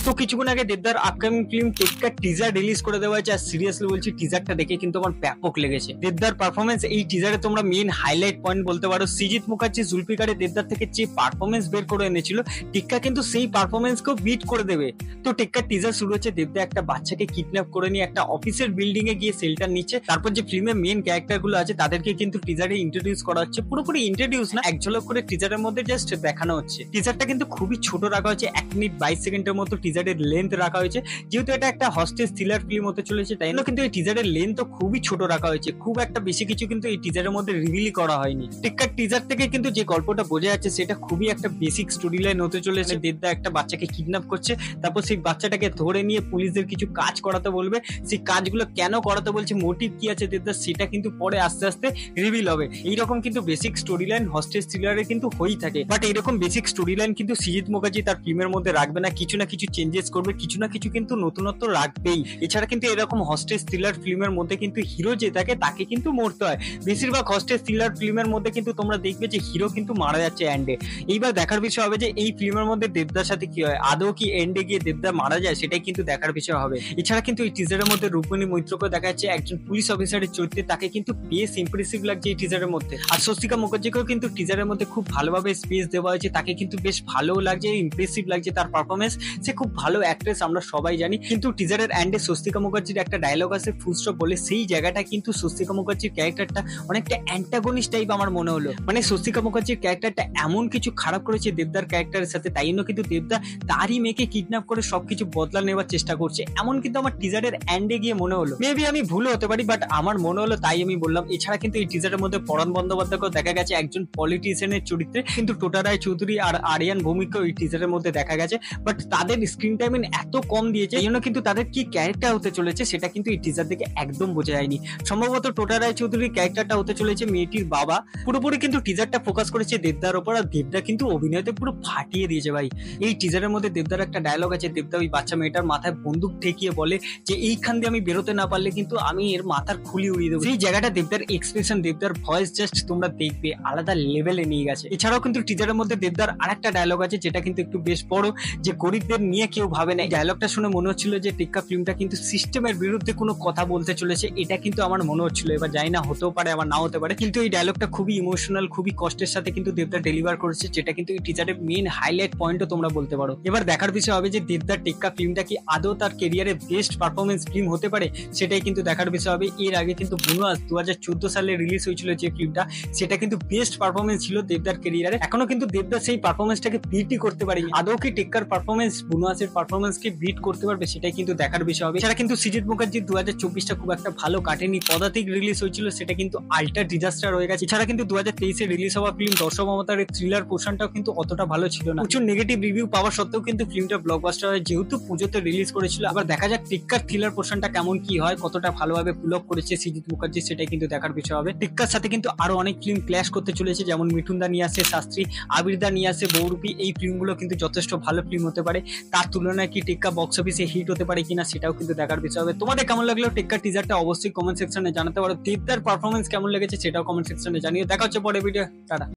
তো কিছুক্ষণ আগে দেবদার আপকামিং ফিল্ম টেক্কা টিজার রিলিজ করে দেওয়া হয়েছে। আর সিরিয়াসলি বলছি টিজারটা দেখে কিন্তু আমার ব্যাপক লেগেছে। দেবদার পারফরমেন্স এই টিজারে তোমরা মেইন হাইলাইট পয়েন্ট বলতে পারো। সৃজিত মুখার্জি জুলফিকারে দেবদার থেকে যে পারফরমেন্স বের করে এনেছিল, টেক্কা কিন্তু সেই পারফরমেন্সকেও বিট করে দেবে। তো টেক্কার টিজার শুরু হচ্ছে দেবদা একটা বাচ্চাকে কিডন্যাপ করে নিয়ে একটা অফিসের বিল্ডিং এ গিয়ে সেলটার নিচ্ছে। তারপর যে ফিল্মের মেইন ক্যারেক্টার গুলো আছে তাদেরকে কিন্তু টিজারে ইন্ট্রোডিউস করা হচ্ছে। পুরোপুরি ইন্ট্রোডিউস না, এক ঝলক করে টিজারের মধ্যে জাস্ট দেখানো হচ্ছে। টিজারটা কিন্তু খুবই ছোট রাখা হয়েছে, 1 মিনিট 22 সেকেন্ডের মতো টিজারের লেন্থ রাখা হয়েছে। যেহেতু এটা একটা হস্টেজ থ্রিলার ফিল্ম হতে চলেছে, তাই না কিন্তু এই টিজারের লেন্থ তো খুবই ছোট রাখা হয়েছে। খুব একটা বেশি কিছু কিন্তু এই টিজারের মধ্যে রিভিলই করা হয়নি। টেক্কার টিজার থেকে কিন্তু যে গল্পটা বোঝা যাচ্ছে সেটা খুবই একটা বেসিক স্টোরি লাইন হতে চলেছে। দেবদা একটা বাচ্চাকে কিডন্যাপ করছে, তারপর সেই বাচ্চাটাকে ধরে নিয়ে পুলিশদের কিছু কাজ করাতে বলবে। সেই কাজগুলো কেন করাতে বলছে, মোটিভ কি আছে দেবদা, সেটা কিন্তু পরে আস্তে আস্তে রিভিল হবে। এইরকম কিন্তু বেসিক স্টোরি লাইন হস্টেজ থ্রিলারে কিন্তু হয়েই থাকে। বাট এইরকম বেসিক স্টোরি লাইন কিন্তু সৃজিত মুখার্জি তার ফিল্মের মধ্যে রাখবে না, কিছু না কিছু চেঞ্জেস করবে, কিছু না কিছু কিন্তু নতুনত্ব রাখবেই। এছাড়া কিন্তু এরকম হস্টেজ থ্রিলার ফিল্মের মধ্যে কিন্তু হিরো যে থাকে তাকে কিন্তু মরতে হয়। বেশিরভাগ হস্টেজ থ্রিলার ফিল্মের মধ্যে কিন্তু তোমরা দেখবে যে হিরো কিন্তু মারা যাচ্ছে এন্ডে। এইবার দেখার বিষয় হবে যে এই ফিল্মের মধ্যে দেবদার সাথে কি হয়, আদৌ কি এন্ডে গিয়ে দেবদা মারা যায়, সেটাই কিন্তু দেখার বিষয় হবে। এছাড়া কিন্তু এই টিজারের মধ্যে রূপমণি মৈত্রকে দেখা যাচ্ছে একজন পুলিশ অফিসারের চরিত্রে, তাকে কিন্তু বেশ ইমপ্রেসিভ লাগছে এই টিজারের মধ্যে। আর স্বস্তিকা মুখার্জিকেও কিন্তু টিজারের মধ্যে খুব ভালোভাবে স্পেস দেওয়া হয়েছে, তাকে কিন্তু বেশ ভালো লাগছে, ইমপ্রেসিভ লাগছে তার পারফরমেন্স। সে খুব ভালো অ্যাক্ট্রেস, আমরা সবাই জানি। কিন্তু টিজারের এন্ডে স্বস্তিকা মুখার্জির একটা ডায়লগ আছে ফুল স্টপ বলে, সেই জায়গাটা কিন্তু স্বস্তিকা মুখার্জির ক্যারেক্টারটা অনেকটা অ্যান্টাগনিস্ট টাইপ আমার মনে হলো। মানে স্বস্তিকা মুখার্জির ক্যারেক্টারটা এমন কিছু খারাপ করেছে দেবদার ক্যারেক্টারের সাথে, তাই জন্য কিন্তু দেবদা তারই মেয়েকে কিডন্যাপ করে সবকিছু বদলা নেওয়ার চেষ্টা করছে, এমন কিন্তু আমার টিজারের এন্ডে গিয়ে মনে হলো। মেবি আমি ভুল হতে পারি, বাট আমার মনে হলো, তাই আমি বললাম। এছাড়া কিন্তু এই টিজারের মধ্যে পরাণ বন্দ্যোপাধ্যায়কেও দেখা গেছে একজন পলিটিশিয়ানের চরিত্রে, কিন্তু টোটা রায় চৌধুরী আর আরিয়ান ভৌমিককেও এই টিজারের মধ্যে দেখা গেছে। বাট তাদের স্ক্রিন টাইম এত কম দিয়েছে, এই জন্য কিন্তু তাদের কি ক্যারেক্টার হতে চলেছে সেটা কিন্তু এই টিজার থেকে একদম বোঝা যায়নি। সম্ভবত টোটা রায় চৌধুরীর ক্যারেক্টারটা হতে চলেছে মেয়েটির বাবা। পুরোপুরি কিন্তু টিজারটা ফোকাস করেছে দেবদার ওপর, আর দেবদা কিন্তু অভিনয়তে পুরো ফাটিয়ে দিয়েছে ভাই। এই টিজারের মধ্যে দেবদার একটা ডায়লগ আছে, দেবদা ওই বাচ্চা মেয়েটার মাথায় বন্দুক ঠেকিয়ে বলে যে এইখান দিয়ে আমি বেরোতে না পারলে কিন্তু আমি এর মাথার খুলি উড়িয়ে দেবো। সেই জায়গাটা দেবদার এক্সপ্রেশন, দেবদার ভয়েস জাস্ট তোমরা দেখবে আলাদা লেভেলে নিয়ে গেছে। এছাড়াও কিন্তু টিজারের মধ্যে দেবদার আরেকটা ডায়লগ আছে যেটা কিন্তু একটু বেশ বড়, যে গরিবদের নিয়ে কেউ ভাবে না। ডায়লগটা শুনে মনে হচ্ছিল যে টেক্কা ফিল্মটা কিন্তু সিস্টেমের বিরুদ্ধে কোনো কথা বলতে চলেছে, এটা কিন্তু আমার মনে হচ্ছিল। এবার জানি না, হতেও পারে আবার নাও হতে পারে, কিন্তু এই ডায়লগটা খুবই ইমোশনাল, খুবই কষ্টের সাথে কিন্তু দেবদা ডেলিভার করেছে, যেটা কিন্তু এই টিজারের মেইন হাইলাইট পয়েন্টও তোমরা বলতে পারো। এবার দেখার বিষয় হবে যে দেবদার টেক্কা ফিল্মটা কি আদৌ তার ক্যারিয়ারের বেস্ট পারফরমেন্স ফিল্ম হতে পারে, সেটাই কিন্তু দেখার বিষয় হবে। এর আগে কিন্তু বুনুয়াস 2014 সালে রিলিজ হয়েছিল যে ফিল্মটা, সেটা কিন্তু বেস্ট পারফরমেন্স ছিল দেবদার ক্যারিয়ারে। এখনো কিন্তু দেবদার সেই পারফরমেন্সটাকে বিটই করতে পারেনি। আদৌ কি টেক্কার পারফরমেন্স বুনুয়াসের পারফরমেন্সকে বিট করতে পারবে, সেটাই কিন্তু দেখার বিষয় হবে। এছাড়া কিন্তু সৃজিত মুখার্জির 2024টা খুব একটা ভালো কাটেনি। পদাতিক রিলিজ হয়েছিল, সেটা কিন্তু আল্টার ডিজাস্টার হয়ে গেছে। এছাড়া কিন্তু 2023-এ রিলিজ হওয়া ফিল্ম দর্শক মমতার থ্রিলার পোর্শনটাও কিন্তু অতটা ভালো ছিল না। প্রচুর নেগেটিভ রিভিউ পাওয়া সত্ত্বেও কিন্তু ফিল্মটা ব্লকবাস্টার হয়, যেহেতু পুজোতে রিলিজ করেছিল। আবার দেখা যাক টেক্কার থ্রিলার পোর্শনটা কেমন কি হয়, কতটা ভালোভাবে পুল অফ করেছে সৃজিত মুখার্জি, সেটাই কিন্তু দেখার বিষয় হবে। টেক্কার সাথে কিন্তু আরো অনেক ফিল্ম ক্ল্যাশ করতে চলেছে, যেমন মিঠুনদা নিয়ে আসে শাস্ত্রী, আবিরদা নিয়ে আসে বহুরূপী। এই ফিল্মগুলো কিন্তু যথেষ্ট ভালো ফিল্ম হতে পারে। তার তুলনায় কি টেক্কা বক্স অফিসে হিট হতে পারে কিনা, সেটাও কিন্তু দেখার বিষয় হবে। তোমাদের কেমন লাগলো টেক্কার টিজারটা অবশ্যই কমেন্ট সেকশনে জানাতে পারো। দেবদার পারফরমেন্স কেমন লেগেছে সেটাও কমেন্ট সেকশনে জানিয়ে। দেখা হচ্ছে পরে ভিডিও, টাটা।